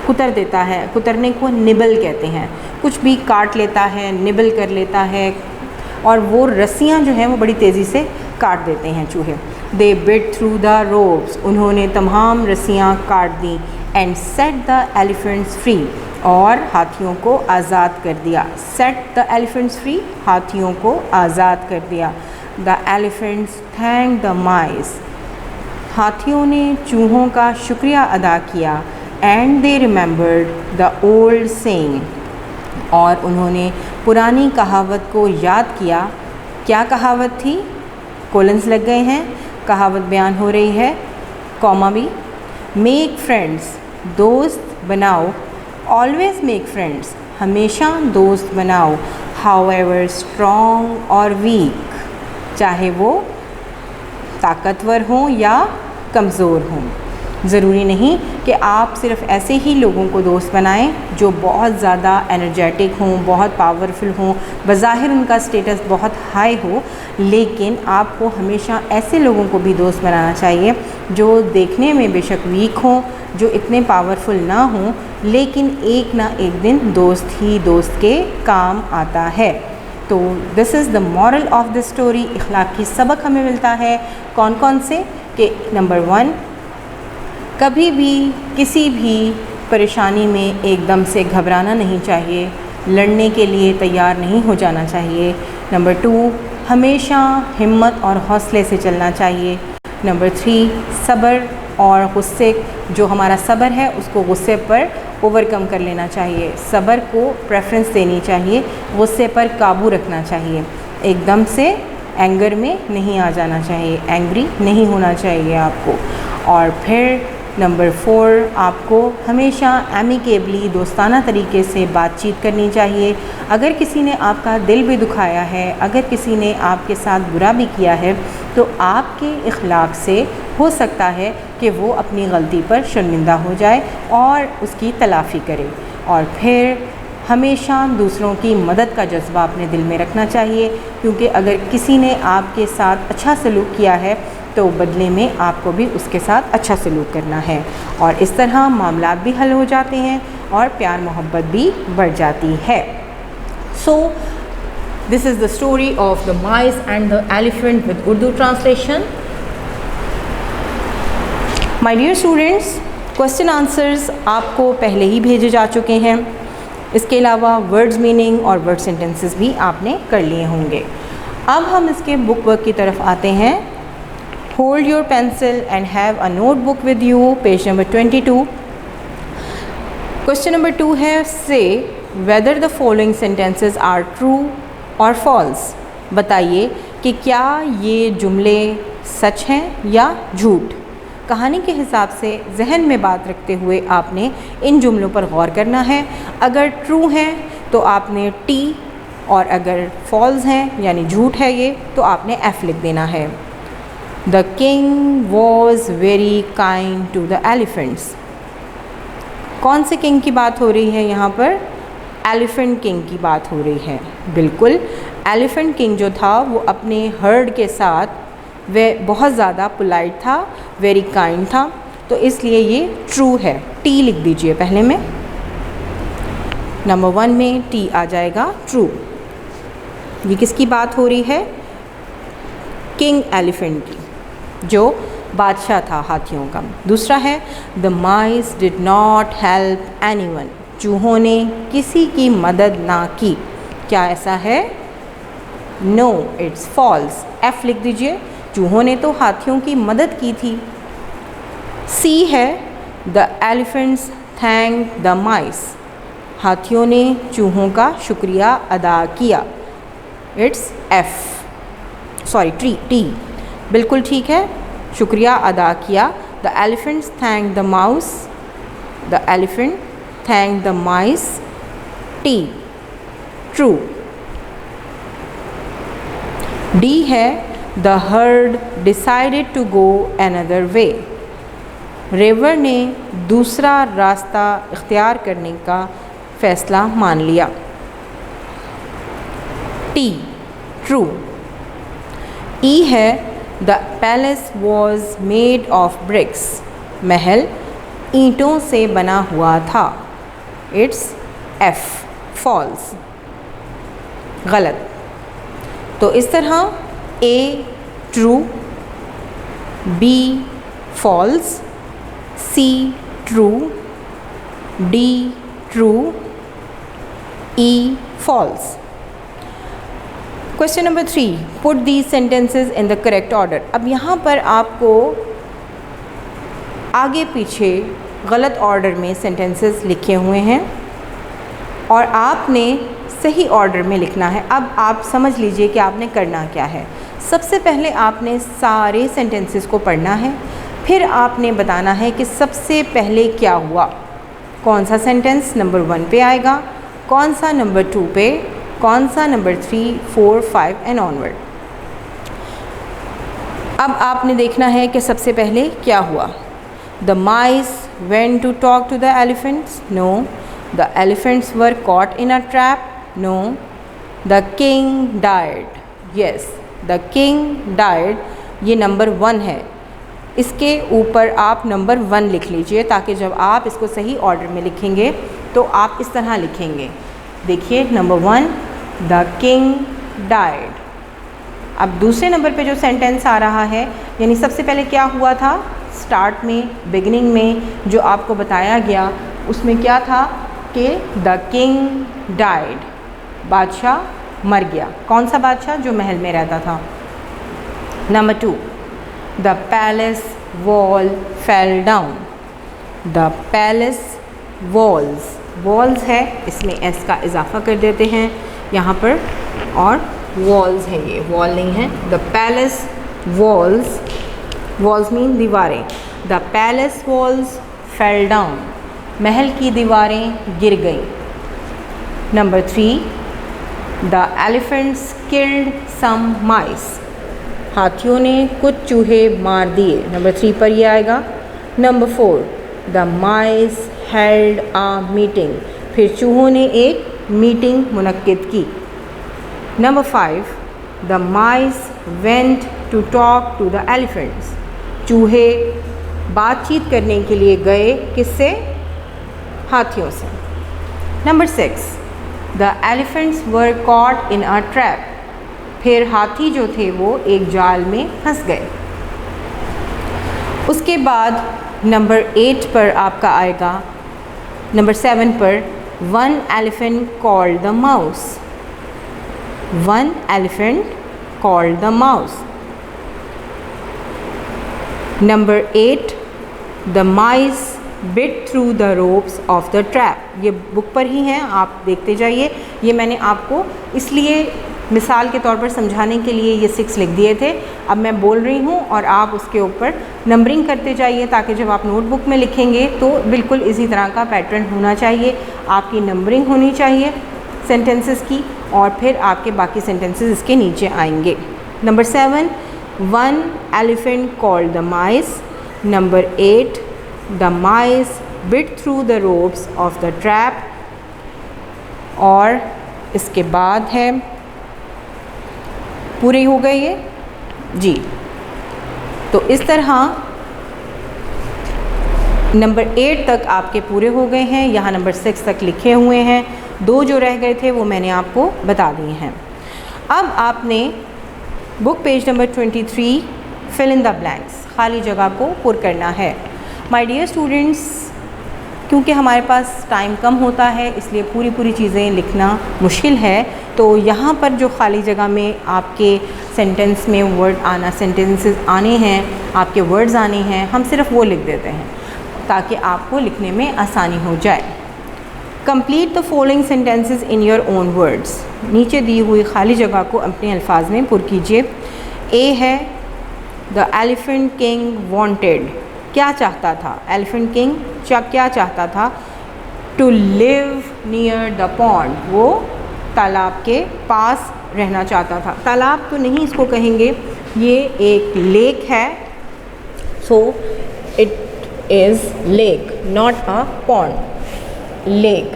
कुतर देता है. कुतरने को निबल कहते हैं. कुछ भी काट लेता है, निबल कर लेता है, और वो रस्सियाँ जो हैं वो बड़ी तेज़ी से काट देते हैं चूहे. They bit through the ropes, उन्होंने तमाम रस्सियाँ काट दी. And set the elephants free, और हाथियों को आज़ाद कर दिया. सेट द एलिफेंट्स फ्री, हाथियों को आज़ाद कर दिया. The elephants thank the mice, हाथियों ने चूहों का शुक्रिया अदा किया. And they remembered the old saying, और उन्होंने पुरानी कहावत को याद किया. क्या कहावत थी? कोलन्स लग गए हैं, कहावत बयान हो रही है, कॉमा भी. मेक फ्रेंड्स, दोस्त बनाओ. ऑलवेज़ मेक फ्रेंड्स, हमेशा दोस्त बनाओ. हाउएवर स्ट्रॉन्ग और वीक, चाहे वो ताकतवर हों या कमज़ोर हों. ज़रूरी नहीं कि आप सिर्फ़ ऐसे ही लोगों को दोस्त बनाएं जो बहुत ज़्यादा एनर्जेटिक हों, बहुत पावरफुल हों, बज़ाहिर उनका स्टेटस बहुत हाई हो, लेकिन आपको हमेशा ऐसे लोगों को भी दोस्त बनाना चाहिए जो देखने में बेशक वीक हों, जो इतने पावरफुल ना हों, लेकिन एक ना एक दिन दोस्त ही दोस्त के काम आता है। तो this is the moral of the story. इखलाकी सबक हमें मिलता है कौन कौन से, कि नंबर 1, कभी भी किसी भी परेशानी में एकदम से घबराना नहीं चाहिए, लड़ने के लिए तैयार नहीं हो जाना चाहिए। नंबर 2, हमेशा हिम्मत और हौसले से चलना चाहिए। नंबर 3, सब्र और गुस्से, जो हमारा सब्र है उसको गुस्से पर ओवरकम कर लेना चाहिए, सब्र को प्रेफरेंस देनी चाहिए, गुस्से पर काबू रखना चाहिए, एकदम से एंगर में नहीं आ जाना चाहिए, एंग्री नहीं होना चाहिए आपको। और फिर नंबर 4, आपको हमेशा एमिकेबली दोस्ताना तरीके से बातचीत करनी चाहिए। अगर किसी ने आपका दिल भी दुखाया है, अगर किसी ने आपके साथ बुरा भी किया है, तो आपके इखलाक से हो सकता है कि वो अपनी गलती पर शर्मिंदा हो जाए और उसकी तलाफ़ी करे। और फिर हमेशा दूसरों की मदद का जज्बा अपने दिल में रखना चाहिए, क्योंकि अगर किसी ने आपके साथ अच्छा सलूक किया है तो बदले में आपको भी उसके साथ अच्छा सलूक करना है, और इस तरह मामलात भी हल हो जाते हैं और प्यार मोहब्बत भी बढ़ जाती है। So this is the story of the mice and the elephant with Urdu translation. My dear students, question answers आपको पहले ही भेजे जा चुके हैं। इसके अलावा वर्ड्स मीनिंग और वर्ड सेंटेंसेस भी आपने कर लिए होंगे। अब हम इसके बुक वर्क की तरफ आते हैं। Hold your pencil and have a notebook with you, page number 22। Question number 2 है, say whether the following sentences are true और फॉल्स। बताइए कि क्या ये जुमले सच हैं या झूठ। कहानी के हिसाब से जहन में बात रखते हुए आपने इन जुमलों पर गौर करना है। अगर ट्रू हैं तो आपने टी, और अगर फॉल्स हैं यानी झूठ है ये, तो आपने एफ लिख देना है। The king was very kind to the elephants. कौन से किंग की बात हो रही है यहाँ पर? एलिफेंट किंग की बात हो रही है। बिल्कुल, एलिफेंट किंग जो था वो अपने हर्ड के साथ वह बहुत ज़्यादा पोलाइट था, वेरी काइंड था, तो इसलिए ये ट्रू है। टी लिख दीजिए पहले में, नंबर 1 में टी आ जाएगा, ट्रू। ये किसकी बात हो रही है? किंग एलिफेंट की, जो बादशाह था हाथियों का। दूसरा है, the mice did not help anyone. चूहों ने किसी की मदद ना की। क्या ऐसा है? No, it's false. एफ लिख दीजिए, चूहों ने तो हाथियों की मदद की थी। सी है, the elephants thank the mice. हाथियों ने चूहों का शुक्रिया अदा किया। It's F, sorry T. बिल्कुल ठीक है, शुक्रिया अदा किया। The elephants thank the mouse, the elephant thank the mice, T, true. D है, the herd decided to go another way. रेवर ने दूसरा रास्ता इख्तियार करने का फ़ैसला मान लिया। T, true. ई है, the palace was made of bricks. महल ईंटों से बना हुआ था। इट्स एफ, फॉल्स, गलत। तो इस तरह A true, B false, C true, D true, E false. Question number 3, put these sentences in the correct order. अब यहाँ पर आपको आगे पीछे गलत ऑर्डर में सेंटेंसेस लिखे हुए हैं और आपने सही ऑर्डर में लिखना है। अब आप समझ लीजिए कि आपने करना क्या है। सबसे पहले आपने सारे सेंटेंसेस को पढ़ना है, फिर आपने बताना है कि सबसे पहले क्या हुआ। कौन सा सेंटेंस नंबर 1 पे आएगा, कौन सा नंबर 2 पे, कौन सा नंबर 3, 4, 5 एंड ऑनवर्ड। अब आपने देखना है कि सबसे पहले क्या हुआ। The mice went to talk to the elephants? No. The elephants were caught in a trap? No. The king died? Yes. The king died, ये नंबर 1 है, इसके ऊपर आप नंबर 1 लिख लीजिए ताकि जब आप इसको सही ऑर्डर में लिखेंगे तो आप इस तरह लिखेंगे। देखिए नंबर 1, द किंग डाइड। अब दूसरे नंबर पे जो सेंटेंस आ रहा है, यानी सबसे पहले क्या हुआ था, स्टार्ट में, बिगिनिंग में जो आपको बताया गया उसमें क्या था कि द किंग डाइड, बादशाह मर गया। कौन सा बादशाह? जो महल में रहता था। Number 2, the palace wall fell down. The palace walls है, इसमें एस का इजाफा कर देते हैं यहाँ पर, और वॉल्स है, ये वॉल नहीं है। द पैलेस वॉल्स मीन दीवारें। The palace walls fell down, महल की दीवारें गिर गईं। नंबर 3, द एलिफेंट्स किल्ड सम माइस। हाथियों ने कुछ चूहे मार दिए। नंबर 3 पर ये आएगा। Number 4, the mice held a meeting. फिर चूहों ने एक मीटिंग मुनक्किद की। Number 5, the mice went to talk to the elephants. चूहे बातचीत करने के लिए गए, किससे? हाथियों से। Number 6, the elephants were caught in a trap. फिर हाथी जो थे वो एक जाल में फंस गए। उसके बाद नंबर 8 पर आपका आएगा, नंबर 7 पर, one elephant called the mouse. One elephant called the mouse. Number 8, the mice bit through the ropes of the trap. ये बुक पर ही हैं, आप देखते जाइए। ये मैंने आपको इसलिए मिसाल के तौर पर समझाने के लिए ये 6 लिख दिए थे। अब मैं बोल रही हूँ और आप उसके ऊपर नंबरिंग करते जाइए ताकि जब आप नोटबुक में लिखेंगे तो बिल्कुल इसी तरह का पैटर्न होना चाहिए। आपकी नंबरिंग होनी चाहिए सेंटेंसेस की, और फिर आपके बाकी सेंटेंसेस इसके नीचे आएंगे। Number 7, one elephant called the mice. Number 8, the mice bit through the ropes of the trap. और इसके बाद है, पूरे हो गए ये जी। तो इस तरह नंबर 8 तक आपके पूरे हो गए हैं। यहाँ नंबर 6 तक लिखे हुए हैं, 2 जो रह गए थे वो मैंने आपको बता दिए हैं। अब आपने book page number 23 fill in the blanks, खाली जगह को पुर करना है। माय डियर स्टूडेंट्स, क्योंकि हमारे पास टाइम कम होता है इसलिए पूरी चीज़ें लिखना मुश्किल है, तो यहाँ पर जो खाली जगह में आपके सेंटेंस में वर्ड आना, सेंटेंसेस आने हैं, आपके वर्ड्स आने हैं, हम सिर्फ वो लिख देते हैं ताकि आपको लिखने में आसानी हो जाए। Complete the following sentences in your own words. नीचे दी हुई खाली जगह को अपने अल्फाज में पुर कीजिए। ए है, द एलिफेंट किंग वांटेड। क्या चाहता था? एलिफेंट किंग क्या चाहता था? To live near the pond, वो तालाब के पास रहना चाहता था। तालाब तो नहीं इसको कहेंगे, ये एक लेक है, so it is lake not a pond. Lake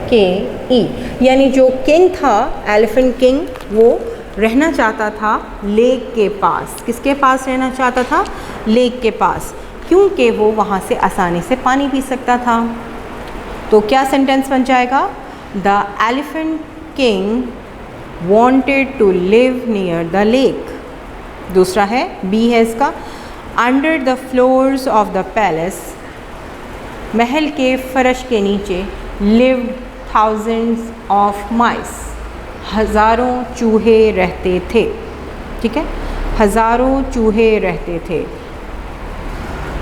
LAKE, यानी जो किंग था, एलिफेंट किंग, वो रहना चाहता था लेक के पास। किसके पास रहना चाहता था? लेक के पास, क्योंकि वो वहाँ से आसानी से पानी पी सकता था। तो क्या सेंटेंस बन जाएगा? The elephant king wanted to live near the lake। दूसरा है, बी है इसका, under the floors of the palace, महल के फर्श के नीचे, lived thousands of mice, हज़ारों चूहे रहते थे। ठीक है, हज़ारों चूहे रहते थे।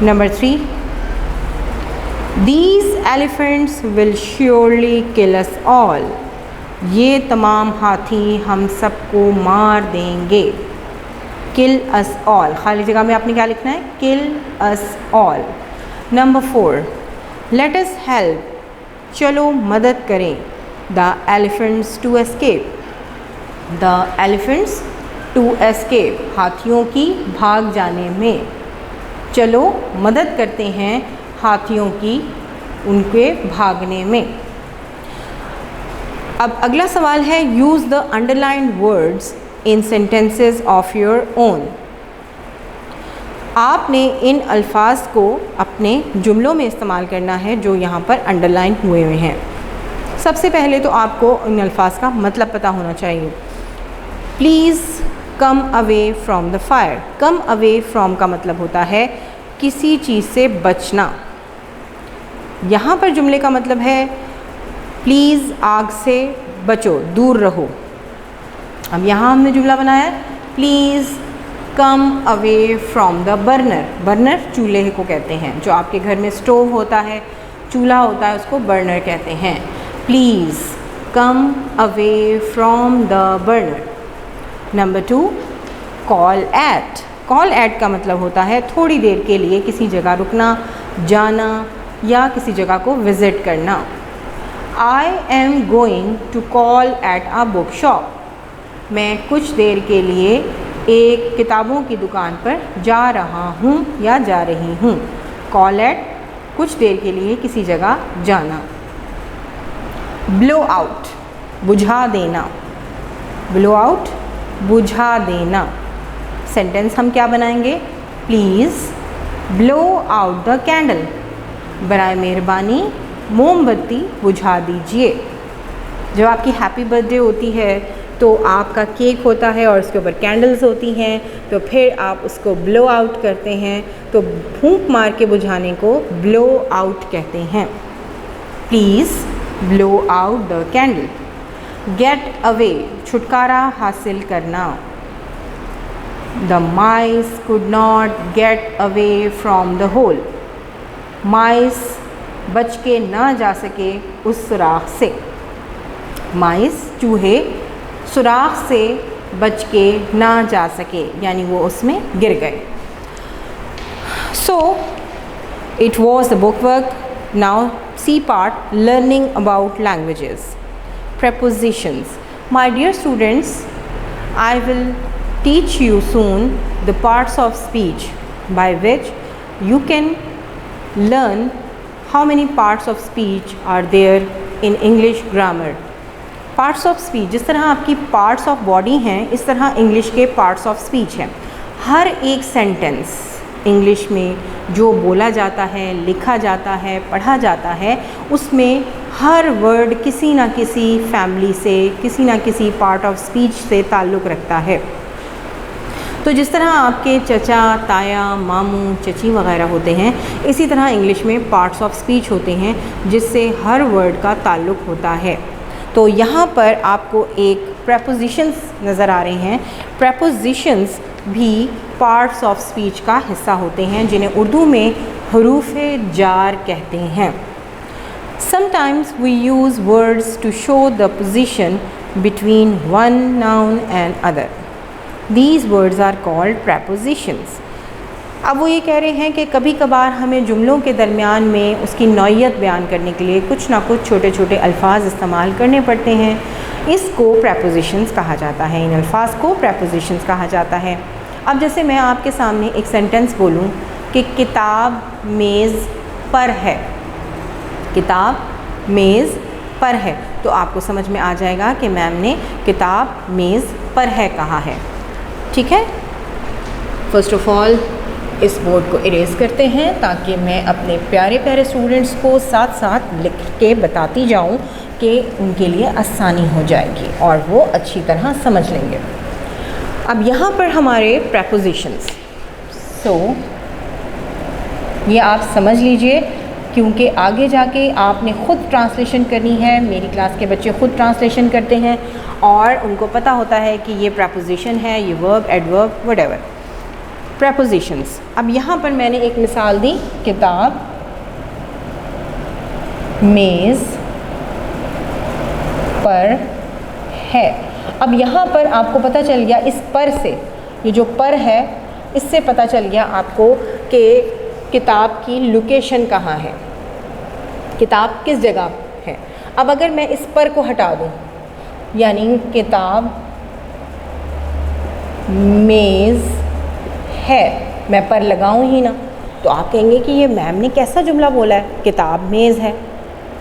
Number 3, these elephants will surely kill us all। ये तमाम हाथी हम सबको मार देंगे। kill us all, खाली जगह में आपने क्या लिखना है? kill us all। Number 4, let us help, चलो मदद करें, the elephants to escape। the elephants to escape, हाथियों की भाग जाने में। चलो मदद करते हैं हाथियों की उनके भागने में। अब अगला सवाल है, use the underlined words in sentences of your own. आपने इन अल्फाज को अपने जुमलों में इस्तेमाल करना है जो यहाँ पर अंडरलाइन हुए हुए हैं। सबसे पहले तो आपको इन अल्फाज का मतलब पता होना चाहिए। Please come away from the fire. Come away from का मतलब होता है किसी चीज़ से बचना। यहाँ पर जुमले का मतलब है प्लीज़ आग से बचो, दूर रहो। अब यहाँ हमने जुमला बनाया है, please come away from the burner. Burner चूल्हे को कहते हैं, जो आपके घर में स्टोव होता है, चूल्हा होता है, उसको बर्नर कहते हैं। Please come away from the burner. Number 2, call at. Call at का मतलब होता है थोड़ी देर के लिए किसी जगह रुकना, जाना या किसी जगह को विज़िट करना। I am going to call at a book shop. मैं कुछ देर के लिए एक किताबों की दुकान पर जा रहा हूँ या जा रही हूँ। कॉल एट कुछ देर के लिए किसी जगह जाना। ब्लो आउट बुझा देना। ब्लो आउट बुझा देना। सेंटेंस हम क्या बनाएंगे? Please blow out the candle. बराए मेहरबानी मोमबत्ती बुझा दीजिए। जब आपकी हैप्पी बर्थडे होती है तो आपका केक होता है और उसके ऊपर कैंडल्स होती हैं, तो फिर आप उसको ब्लो आउट करते हैं, तो फूंक मार के बुझाने को ब्लो आउट कहते हैं। Please blow out the candle. Get away छुटकारा हासिल करना। The mice could not get away from the hole. Mice बच के ना जा सके उस सुराख से। माइस चूहे सुराख से बच के ना जा सके, यानी वो उसमें गिर गए। So it was the book work. Now C part, learning about languages. prepositions. My dear students, I will teach you soon the parts of speech by which you can learn how many parts of speech are there in English grammar. Parts of speech, जिस तरह आपकी parts of body हैं, इस तरह English के parts of speech हैं। हर एक sentence English में जो बोला जाता है, लिखा जाता है, पढ़ा जाता है, उसमें हर वर्ड किसी ना किसी फैमिली से, किसी ना किसी पार्ट ऑफ स्पीच से ताल्लुक़ रखता है। तो जिस तरह आपके चचा, ताया, मामू, चची वगैरह होते हैं, इसी तरह इंग्लिश में पार्ट्स ऑफ स्पीच होते हैं जिससे हर वर्ड का ताल्लुक़ होता है। तो यहाँ पर आपको एक प्रेपोजिशंस नज़र आ रहे हैं। प्रेपोजिशंस भी पार्ट्स ऑफ स्पीच का हिस्सा होते हैं, जिन्हें उर्दू में हरूफ़े जार कहते हैं। Sometimes we use words to show the position between one noun and other. These words are called prepositions. अब वो ये कह रहे हैं कि कभी कभार हमें जुमलों के दरमियान में उसकी नौइयत बयान करने के लिए कुछ ना कुछ छोटे छोटे अल्फाज इस्तेमाल करने पड़ते हैं। इसको प्रेपोजिशंस कहा जाता है, इन अल्फाज को प्रेपोजिशंस कहा जाता है। अब जैसे मैं आपके सामने एक सेंटेंस बोलूं कि किताब मेज़ पर है। किताब मेज़ पर है, तो आपको समझ में आ जाएगा कि मैम ने किताब मेज़ पर है कहा है। ठीक है, फर्स्ट ऑफ ऑल इस बोर्ड को इरेज़ करते हैं ताकि मैं अपने प्यारे प्यारे स्टूडेंट्स को साथ साथ लिख के बताती जाऊं कि उनके लिए आसानी हो जाएगी और वो अच्छी तरह समझ लेंगे। अब यहाँ पर हमारे प्रेपोजिशंस, ये आप समझ लीजिए, क्योंकि आगे जाके आपने ख़ुद ट्रांसलेशन करनी है। मेरी क्लास के बच्चे ख़ुद ट्रांसलेशन करते हैं और उनको पता होता है कि ये प्रेपोजिशन है, ये वर्ब, एडवर्ब, व्हाटएवर। प्रेपोजिशंस। अब यहाँ पर मैंने एक मिसाल दी, किताब मेज़ पर है। अब यहाँ पर आपको पता चल गया, इस पर से, ये जो पर है, इससे पता चल गया आपको कि किताब की लोकेशन कहाँ है, किताब किस जगह है। अब अगर मैं इस पर को हटा दूँ, यानी किताब मेज़ है, मैं पर लगाऊं ही ना, तो आप कहेंगे कि ये मैम ने कैसा जुमला बोला है, किताब मेज़ है।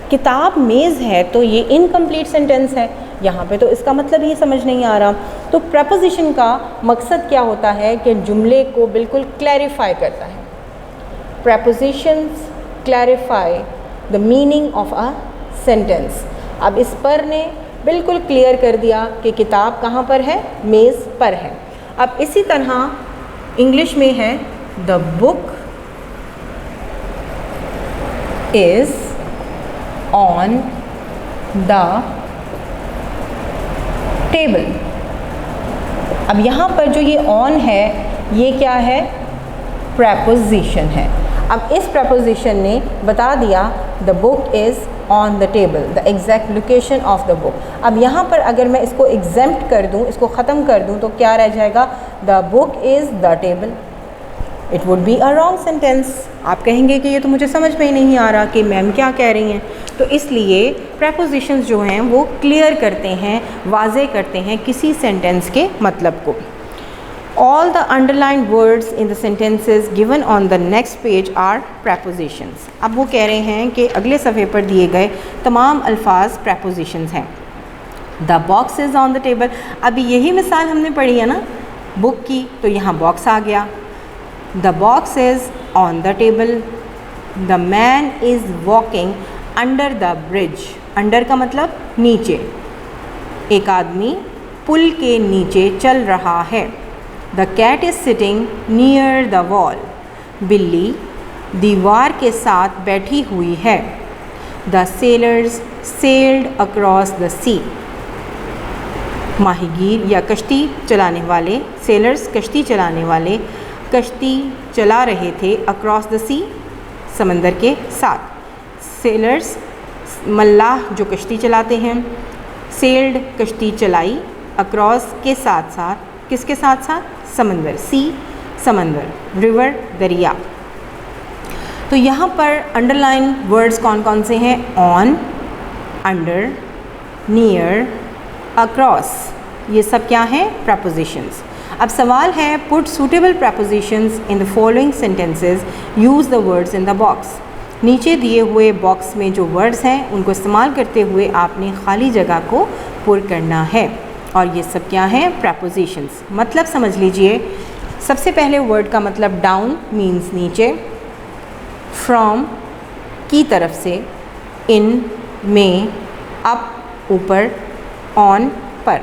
किताब मेज़ है तो ये इनकम्प्लीट सेंटेंस है, यहाँ पे तो इसका मतलब ही समझ नहीं आ रहा। तो प्रपोजिशन का मकसद क्या होता है कि जुमले को बिल्कुल क्लैरिफाई करता है। Propositions clarify the meaning of a sentence. अब इस पर ने बिल्कुल क्लियर कर दिया कि किताब कहाँ पर है, मेज़ पर है। अब इसी तरह इंग्लिश में है the book is on the table. अब यहाँ पर जो ये ऑन है ये क्या है, प्रपोजिशन है। अब इस प्रपोजिशन ने बता दिया the book is on the table, the exact location of the book. अब यहाँ पर अगर मैं इसको एग्जेम्प्ट कर दूँ, इसको ख़त्म कर दूँ, तो क्या रह जाएगा, the book is the table. It would be a wrong sentence. आप कहेंगे कि ये तो मुझे समझ में ही नहीं आ रहा कि मैम क्या कह रही हैं। तो इसलिए प्रपोजिशंस जो हैं वो क्लियर करते हैं, वाज़े करते हैं किसी सेंटेंस के मतलब को। All the underlined words in the sentences given on the next page are prepositions। अब वो कह रहे हैं कि अगले सफ़े पर दिए गए तमाम अल्फाज prepositions हैं। The box is on the table। अभी यही मिसाल हमने पढ़ी है ना बुक की, तो यहाँ बॉक्स आ गया। The box is on the table। The man is walking under the bridge। Under का मतलब नीचे, एक आदमी पुल के नीचे चल रहा है। The cat is sitting near the wall। बिल्ली दीवार के साथ बैठी हुई है। The sailors sailed across the sea। माहीगीर या कश्ती चलाने वाले, sailors कश्ती चलाने वाले, कश्ती चला रहे थे across the sea समंदर के साथ। sailors मल्लाह जो कश्ती चलाते हैं, sailed कश्ती चलाई, across के साथ साथ, किसके साथ साथ, समंदर, सी समंदर, रिवर दरिया। तो यहाँ पर अंडरलाइन वर्ड्स कौन कौन से हैं, ऑन, अंडर, नियर, अक्रॉस, ये सब क्या हैं, प्रपोजिशंस। अब सवाल है put suitable propositions in the following sentences, use the words in the box. नीचे दिए हुए बॉक्स में जो वर्ड्स हैं उनको इस्तेमाल करते हुए आपने खाली जगह को पुर करना है। और ये सब क्या हैं, प्रपोजिशंस। मतलब समझ लीजिए, सबसे पहले वर्ड का मतलब डाउन मीन्स नीचे, फ्रॉम की तरफ से, इन में, अप ऊपर, ऑन पर।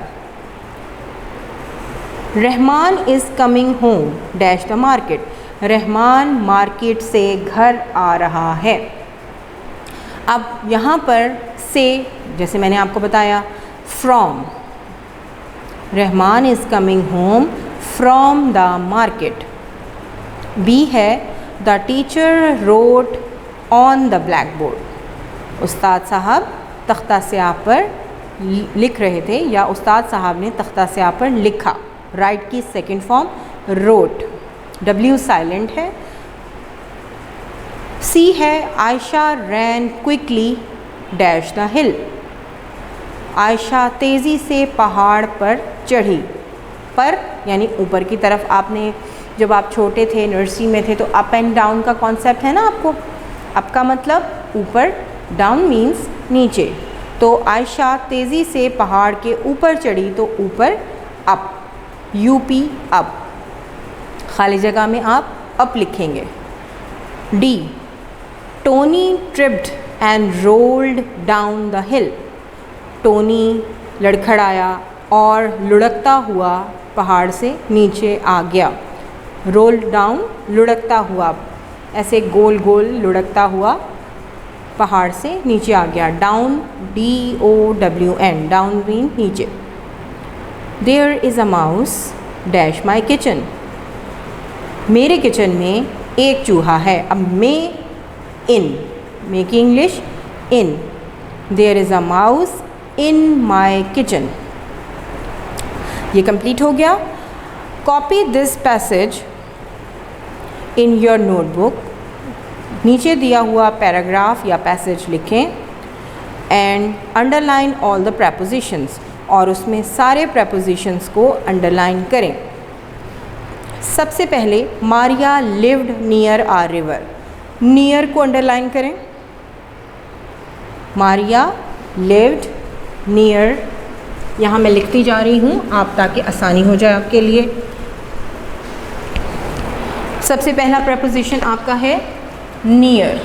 Rahman is coming home dash the market. Rahman market से घर आ रहा है। अब यहाँ पर से, जैसे मैंने आपको बताया, from, Rahman is coming home from the market. B है the teacher wrote on the blackboard. उस्ताद साहब तख्ता स्याह पर लिख रहे थे, या उस्ताद साहब ने तख्ता स्याह पर लिखा। राइट की second form wrote, W silent है। सी है Ayesha ran quickly dash the hill. Ayesha तेज़ी से पहाड़ पर चढ़ी। पर यानी ऊपर की तरफ। आपने जब आप छोटे थे, नर्सरी में थे, तो अप एंड डाउन का कॉन्सेप्ट है ना आपको। अप का मतलब ऊपर, डाउन मीन्स नीचे। तो आयशा तेज़ी से पहाड़ के ऊपर चढ़ी, तो ऊपर अप, यूपी अप। खाली जगह में आप अप लिखेंगे। D, Tony tripped and rolled down the hill. Tony लड़खड़ाया और लुढ़कता हुआ पहाड़ से नीचे आ गया। रोल डाउन, लुढ़कता हुआ, ऐसे गोल गोल लुढ़कता हुआ पहाड़ से नीचे आ गया। डाउन, DOWN, डाउन मीन नीचे। There is a mouse dash my kitchen. मेरे किचन में एक चूहा है। अब मे, in, make English in. There is a mouse in my kitchen. ये कंप्लीट हो गया। Copy this passage in your notebook. नीचे दिया हुआ पैराग्राफ या पैसेज लिखें and underline all the prepositions, और उसमें सारे प्रपोजिशंस को अंडरलाइन करें। सबसे पहले मारिया लिव्ड नियर आ रिवर, नियर को अंडरलाइन करें। मारिया लिव्ड नियर, यहाँ मैं लिखती जा रही हूँ आप, ताकि आसानी हो जाए आपके लिए। सबसे पहला प्रपोजिशन आपका है नियर,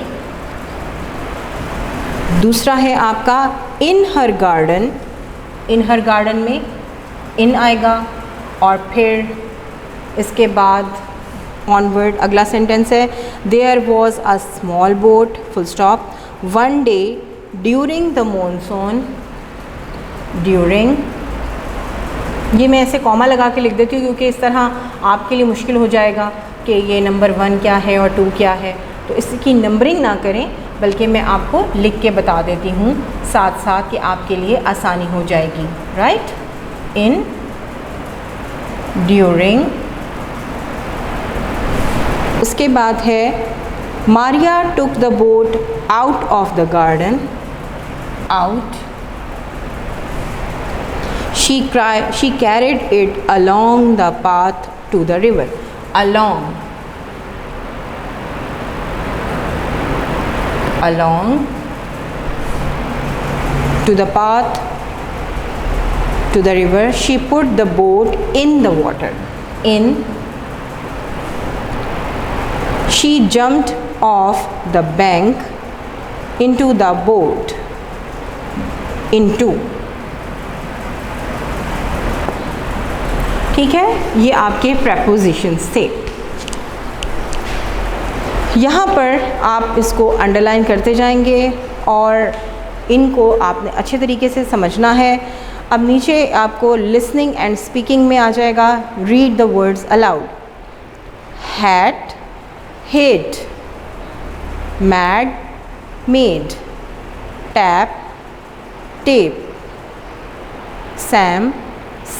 दूसरा है आपका इन हर गार्डन। इन हर गार्डन में इन आएगा और फिर इसके बाद ऑनवर्ड अगला सेंटेंस है there was a small boat, full stop, one day during the monsoon. During, ये मैं ऐसे कॉमा लगा के लिख देती हूँ क्योंकि इस तरह आपके लिए मुश्किल हो जाएगा कि ये नंबर 1 क्या है और 2 क्या है, तो इसकी नंबरिंग ना करें, बल्कि मैं आपको लिख के बता देती हूँ साथ साथ कि आपके लिए आसानी हो जाएगी। राइट, इन, ड्यूरिंग। उसके बाद है Maria took the boat out of the garden. Out, she carried it along the path to the river. Along, along to the path to the river. She put the boat in the water. In, she jumped off the bank into the boat. Into, ठीक है, ये आपके propositions थे। यहाँ पर आप इसको underline करते जाएंगे और इनको आपने अच्छे तरीके से समझना है। अब नीचे आपको लिसनिंग एंड स्पीकिंग में आ जाएगा, read the words aloud. Hat, hate, mad, made, tap, tape, Sam,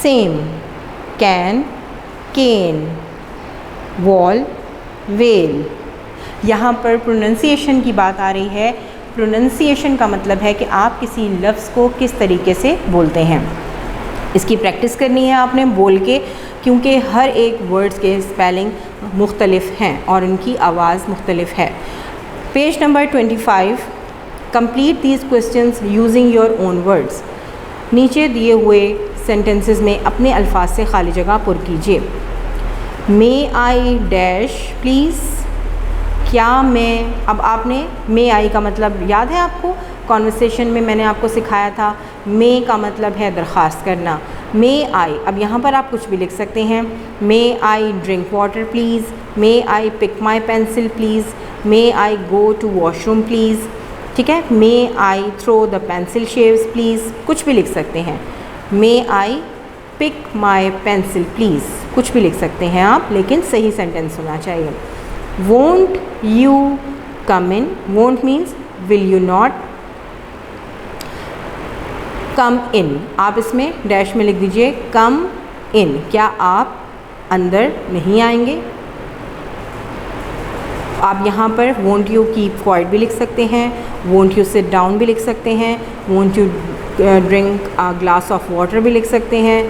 same, can, cane, wall, well. यहाँ पर प्रोनंसिएशन की बात आ रही है। प्रोनंसिएशन का मतलब है कि आप किसी लफ्ज़ को किस तरीके से बोलते हैं। इसकी प्रैक्टिस करनी है आपने बोल के, क्योंकि हर एक वर्ड्स के स्पेलिंग मुख्तलिफ हैं और उनकी आवाज़ मुख्तलिफ है। Page number 25, complete these questions using your own words. नीचे दिए हुए सेंटेंसेस में अपने अल्फाज से खाली जगह पुर कीजिए। मे आई डैश प्लीज़, क्या मैं, अब आपने मे आई का मतलब याद है आपको, कॉन्वर्सेशन में मैंने आपको सिखाया था। मे का मतलब है दरख्वास्त करना। मे आई, अब यहाँ पर आप कुछ भी लिख सकते हैं। May I drink water please, may I pick my pencil please, may I go to washroom please. ठीक है, may I throw the pencil shaves please, कुछ भी लिख सकते हैं। May I pick my pencil please, कुछ भी लिख सकते हैं आप, लेकिन सही सेंटेंस होना चाहिए। Won't you come in, won't means will you not come in, आप इसमें डैश में लिख दीजिए कम इन, क्या आप अंदर नहीं आएंगे। आप यहाँ पर वोंट यू कीप क्वाइट भी लिख सकते हैं, वोंट यू सिट डाउन भी लिख सकते हैं, won't you drink a glass of water भी लिख सकते हैं,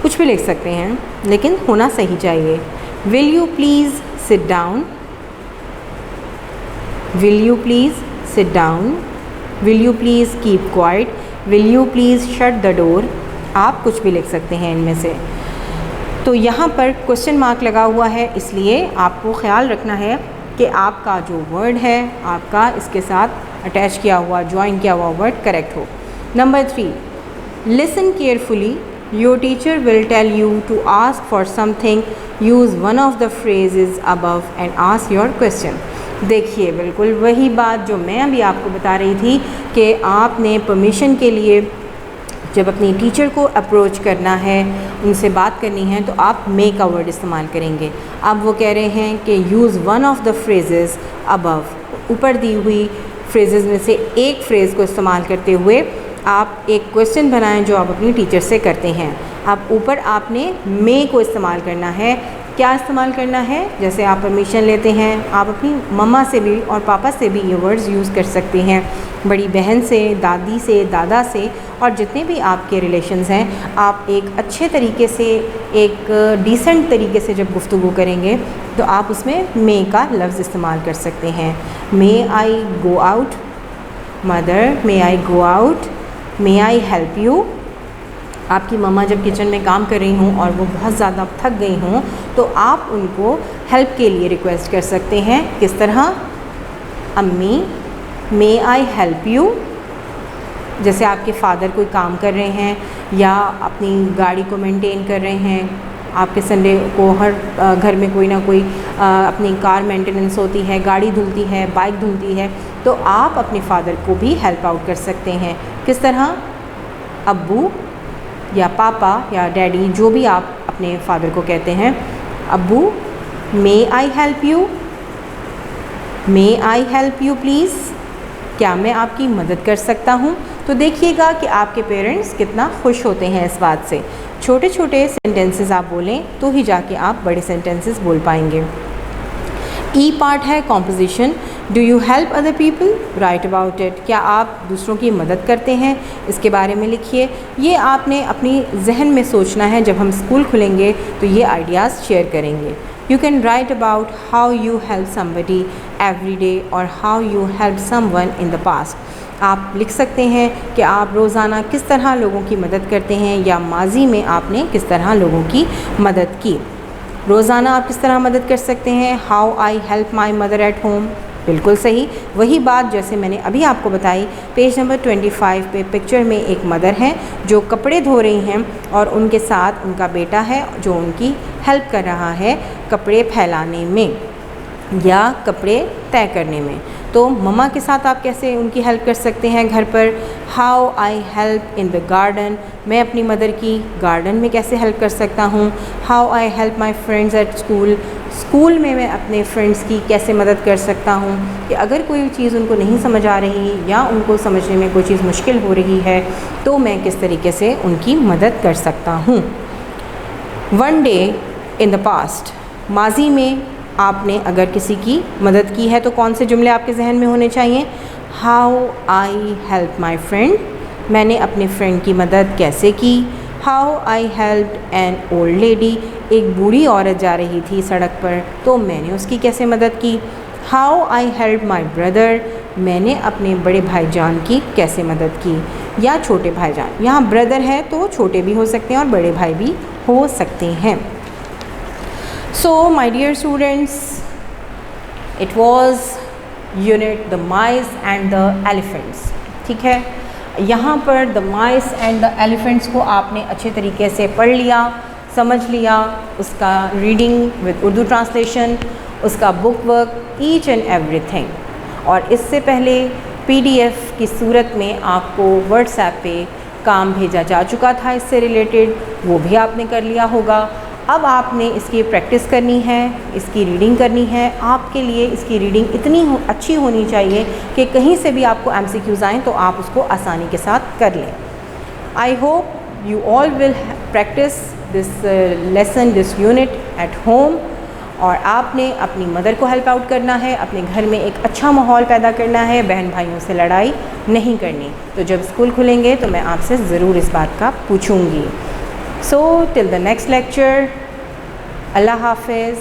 कुछ भी लिख सकते हैं, लेकिन होना सही चाहिए। Will you please sit down, will you please sit down, will you please keep quiet, will you please shut the door, आप कुछ भी लिख सकते हैं इनमें से। तो यहाँ पर क्वेश्चन मार्क लगा हुआ है, इसलिए आपको ख्याल रखना है कि आपका जो वर्ड है आपका इसके साथ अटैच किया हुआ, ज्वाइन किया हुआ वर्ड करेक्ट हो। Number 3, listen carefully, your teacher will tell you to ask for something, use one of the phrases above and ask your question. देखिए, बिल्कुल वही बात जो मैं अभी आपको बता रही थी कि आपने परमिशन के लिए जब अपनी टीचर को अप्रोच करना है, उनसे बात करनी है, तो आप मे का वर्ड इस्तेमाल करेंगे। अब वो कह रहे हैं कि use one of the phrases above, ऊपर दी हुई फ्रेजेस में से एक फ्रेज़ को इस्तेमाल करते हुए आप एक क्वेश्चन बनाएं जो आप अपनी टीचर से करते हैं। अब ऊपर आपने मे को इस्तेमाल करना है, क्या इस्तेमाल करना है? जैसे आप परमिशन लेते हैं, आप अपनी मम्मा से भी और पापा से भी ये वर्ड्स यूज़ कर सकते हैं। बड़ी बहन से, दादी से, दादा से और जितने भी आपके रिलेशंस हैं, आप एक अच्छे तरीके से, एक डिसेंट तरीके से जब गुफ्तगू करेंगे तो आप उसमें मे का लफ्ज़ इस्तेमाल कर सकते हैं। May I go out mother, may I go out, may I help you. आपकी मम्मा जब किचन में काम कर रही हों और वो बहुत ज़्यादा थक गई हों तो आप उनको हेल्प के लिए रिक्वेस्ट कर सकते हैं। किस तरह? अम्मी मे आई हेल्प यू। जैसे आपके फ़ादर कोई काम कर रहे हैं या अपनी गाड़ी को मेंटेन कर रहे हैं, आपके संडे को हर घर में कोई ना कोई अपनी कार मेंटेनेंस होती है, गाड़ी धुलती है, बाइक धुलती है, तो आप अपने फ़ादर को भी हेल्प आउट कर सकते हैं। किस तरह? अब्बू या पापा या डैडी, जो भी आप अपने फ़ादर को कहते हैं। अब्बू may I help you, may I help you please, क्या मैं आपकी मदद कर सकता हूँ? तो देखिएगा कि आपके पेरेंट्स कितना खुश होते हैं इस बात से। छोटे छोटे सेंटेंसेस आप बोलें तो ही जाके आप बड़े सेंटेंसेस बोल पाएंगे। ई पार्ट है composition. Do you help other people? Right about it. क्या आप दूसरों की मदद करते हैं? इसके बारे में लिखिए। ये आपने अपनी जहन में सोचना है। जब हम स्कूल खुलेंगे तो ये आइडियाज़ शेयर करेंगे। You can write about how you help somebody every day और how you help someone in the past. आप लिख सकते हैं कि आप रोज़ाना किस तरह लोगों की मदद करते हैं या माजी में आपने किस तरह लोगों की मदद की। रोज़ाना आप किस तरह मदद कर सकते हैं? How I help my mother at home. बिल्कुल सही, वही बात जैसे मैंने अभी आपको बताई। पेज नंबर 25 पे पिक्चर में एक मदर हैं जो कपड़े धो रही हैं और उनके साथ उनका बेटा है जो उनकी हेल्प कर रहा है कपड़े फैलाने में या कपड़े तय करने में। तो मम्मा के साथ आप कैसे उनकी हेल्प कर सकते हैं घर पर? How I help in the garden. मैं अपनी मदर की गार्डन में कैसे हेल्प कर सकता हूँ? How I help my friends at school. School में मैं अपने फ्रेंड्स की कैसे मदद कर सकता हूँ कि अगर कोई चीज़ उनको नहीं समझ आ रही या उनको समझने में कोई चीज़ मुश्किल हो रही है तो मैं किस तरीके से उनकी मदद कर सकता हूँ। One day in the past. माजी में आपने अगर किसी की मदद की है तो कौन से जुमले आपके जहन में होने चाहिए? How I help my friend. मैंने अपने फ्रेंड की मदद कैसे की? How I helped an old lady. एक बूढ़ी औरत जा रही थी सड़क पर तो मैंने उसकी कैसे मदद की? How I help my brother. मैंने अपने बड़े भाईजान की कैसे मदद की या छोटे भाईजान। यहाँ ब्रदर है तो छोटे भी हो सकते हैं और बड़े भाई भी हो सकते हैं। So my dear students, it was unit the mice and the elephants। ठीक है, यहाँ पर the mice and the elephants को आपने अच्छे तरीके से पढ़ लिया, समझ लिया, उसका रीडिंग विद उर्दू ट्रांसलेशन, उसका book work, each and everything. और इससे पहले PDF की सूरत में आपको व्हाट्सएप पे काम भेजा जा चुका था इससे रिलेटेड, वो भी आपने कर लिया होगा। अब आपने इसकी प्रैक्टिस करनी है, इसकी रीडिंग करनी है। आपके लिए इसकी रीडिंग इतनी अच्छी होनी चाहिए कि कहीं से भी आपको MCQs आएँ तो आप उसको आसानी के साथ कर लें। I hope you all will practice this lesson, this unit at home. और आपने अपनी मदर को हेल्प आउट करना है, अपने घर में एक अच्छा माहौल पैदा करना है, बहन भाइयों से लड़ाई नहीं करनी। तो जब स्कूल खुलेंगे तो मैं आपसे ज़रूर इस बात का पूछूंगी। So till the next lecture, Allah Hafiz.